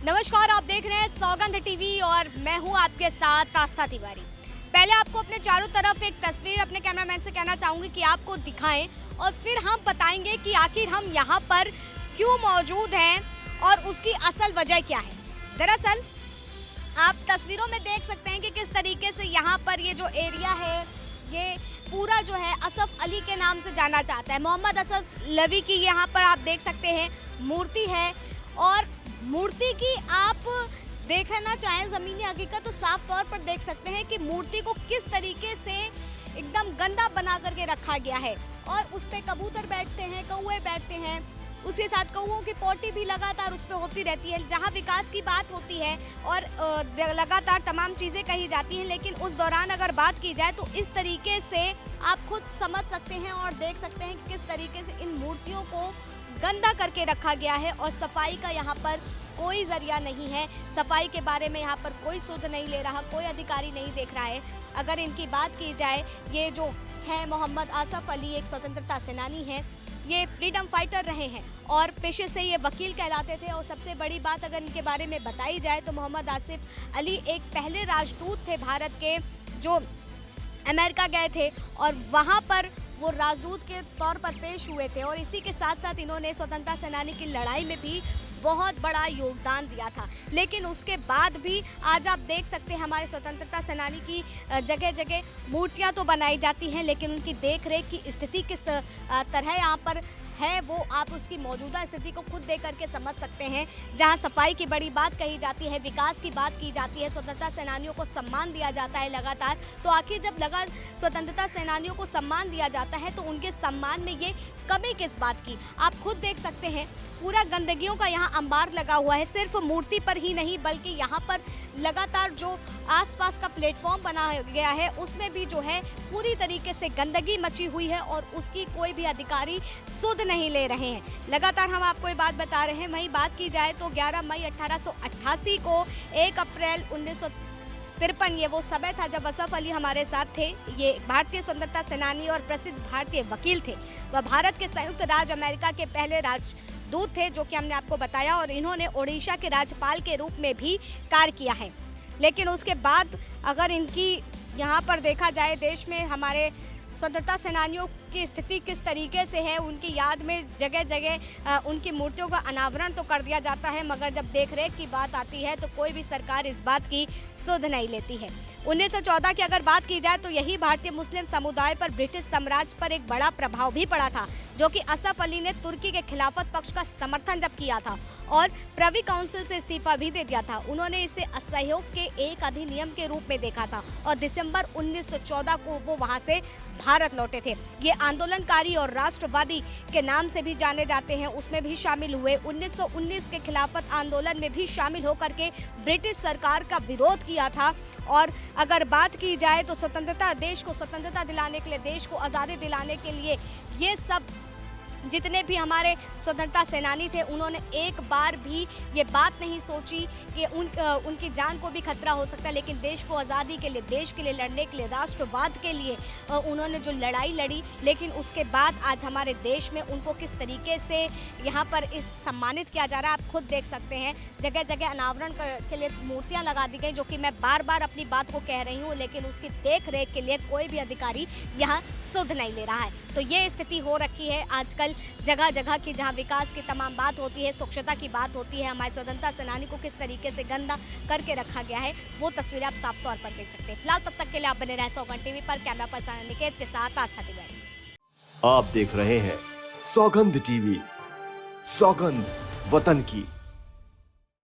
नमस्कार, आप देख रहे हैं सौगंध टीवी और मैं हूं आपके साथ आस्था तिवारी। पहले आपको अपने चारों तरफ एक तस्वीर अपने कैमरामैन से कहना चाहूँगी कि आपको दिखाएं और फिर हम बताएंगे कि आखिर हम यहां पर क्यों मौजूद हैं और उसकी असल वजह क्या है। दरअसल आप तस्वीरों में देख सकते हैं कि किस तरीके से यहाँ पर ये जो एरिया है ये पूरा जो है असफ अली के नाम से जाना जाता है। मोहम्मद असफ लवी की यहाँ पर आप देख सकते हैं मूर्ति है और मूर्ति की आप देखना चाहें ज़मीनी हकीकत तो साफ तौर पर देख सकते हैं कि मूर्ति को किस तरीके से एकदम गंदा बना करके रखा गया है और उस पर कबूतर बैठते हैं, कौवे बैठते हैं, उसके साथ कौवों की पोटी भी लगातार उस पर होती रहती है। जहाँ विकास की बात होती है और लगातार तमाम चीज़ें कही जाती हैं, लेकिन उस दौरान अगर बात की जाए तो इस तरीके से आप खुद समझ सकते हैं और देख सकते हैं कि किस तरीके से इन मूर्तियों को गंदा करके रखा गया है और सफाई का यहाँ पर कोई जरिया नहीं है। सफाई के बारे में यहाँ पर कोई सुध नहीं ले रहा, कोई अधिकारी नहीं देख रहा है। अगर इनकी बात की जाए, ये जो है मोहम्मद असफ अली एक स्वतंत्रता सेनानी हैं, ये फ्रीडम फाइटर रहे हैं और पेशे से ये वकील कहलाते थे। और सबसे बड़ी बात अगर इनके बारे में बताई जाए तो मोहम्मद आसिफ अली एक पहले राजदूत थे भारत के, जो अमेरिका गए थे और वहाँ पर वो राजदूत के तौर पर पेश हुए थे और इसी के साथ साथ इन्होंने स्वतंत्रता सेनानी की लड़ाई में भी बहुत बड़ा योगदान दिया था। लेकिन उसके बाद भी आज आप देख सकते हैं हमारे स्वतंत्रता सेनानी की जगह जगह मूर्तियां तो बनाई जाती हैं, लेकिन उनकी देख रेख की स्थिति किस तरह यहाँ पर है वो आप उसकी मौजूदा स्थिति को खुद देख करके समझ सकते हैं। जहां सफाई की बड़ी बात कही जाती है, विकास की बात की जाती है, स्वतंत्रता सेनानियों को सम्मान दिया जाता है लगातार, तो आखिर जब स्वतंत्रता सेनानियों को सम्मान दिया जाता है तो उनके सम्मान में ये कमी किस बात की। आप खुद देख सकते हैं पूरा गंदगियों का यहाँ अंबार लगा हुआ है, सिर्फ मूर्ति पर ही नहीं बल्कि यहाँ पर लगातार जो आसपास का प्लेटफॉर्म बना गया है उसमें भी जो है पूरी तरीके से गंदगी मची हुई है और उसकी कोई भी अधिकारी सुध नहीं ले रहे हैं। लगातार हम आपको ये बात बता रहे हैं। वहीं बात की जाए तो 11 मई 1888 को 1 अप्रैल 1953 ये वो समय था जब असफ अली हमारे साथ थे। ये भारतीय स्वतंत्रता सेनानी और प्रसिद्ध भारतीय वकील थे। वह भारत के संयुक्त राज्य अमेरिका के पहले राजदूत थे, जो कि हमने आपको बताया, और इन्होंने ओडिशा के राज्यपाल के रूप में भी कार्य किया है। लेकिन उसके बाद अगर इनकी यहाँ पर देखा जाए देश में हमारे स्वतंत्रता सेनानियों की स्थिति किस तरीके से है, उनकी याद में जगह जगह उनकी मूर्तियों का अनावरण तो कर दिया जाता है, मगर जब देख रेख की बात आती है तो कोई भी सरकार इस बात की सुध नहीं लेती है। 1914 की अगर बात की जाए तो यही भारतीय मुस्लिम समुदाय पर ब्रिटिश साम्राज्य पर एक बड़ा प्रभाव भी पड़ा था, जो कि असफ अली ने तुर्की के खिलाफत पक्ष का समर्थन जब किया था और प्रिवी काउंसिल से इस्तीफा भी दे दिया था। उन्होंने इसे असहयोग के एक अधिनियम के रूप में देखा था और दिसंबर 1914 को वो वहां से भारत लौटे थे। ये आंदोलनकारी और राष्ट्रवादी के नाम से भी जाने जाते हैं, उसमें भी शामिल हुए। 1919 के खिलाफत आंदोलन में भी शामिल होकर के ब्रिटिश सरकार का विरोध किया था। और अगर बात की जाए तो देश को स्वतंत्रता दिलाने के लिए, देश को आज़ादी दिलाने के लिए ये सब जितने भी हमारे स्वतंत्रता सेनानी थे उन्होंने एक बार भी ये बात नहीं सोची कि उनकी जान को भी खतरा हो सकता है, लेकिन देश को आज़ादी के लिए, देश के लिए लड़ने के लिए, राष्ट्रवाद के लिए उन्होंने जो लड़ाई लड़ी। लेकिन उसके बाद आज हमारे देश में उनको किस तरीके से यहाँ पर सम्मानित किया जा रहा है आप खुद देख सकते हैं। जगह जगह अनावरण के लिए मूर्तियाँ लगा दी गई, जो कि मैं बार बार अपनी बात को कह रही हूँ, लेकिन उसकी देख रेख के लिए कोई भी अधिकारी यहाँ सुध नहीं ले रहा है। तो ये स्थिति हो रखी है आजकल जगह जगह की, जहां विकास की तमाम बात होती है, स्वच्छता की बात होती है, हमारे स्वतंत्रता सेनानी को किस तरीके से गंदा करके रखा गया है वो तस्वीरें आप साफ तौर पर देख सकते हैं। फिलहाल तब तक के लिए आप बने रहे सौगंध टीवी पर। कैमरा पर्सन निकेत के साथ आस्था तिवारी। आप देख रहे हैं सौगंध टीवी, सौगंध वतन की।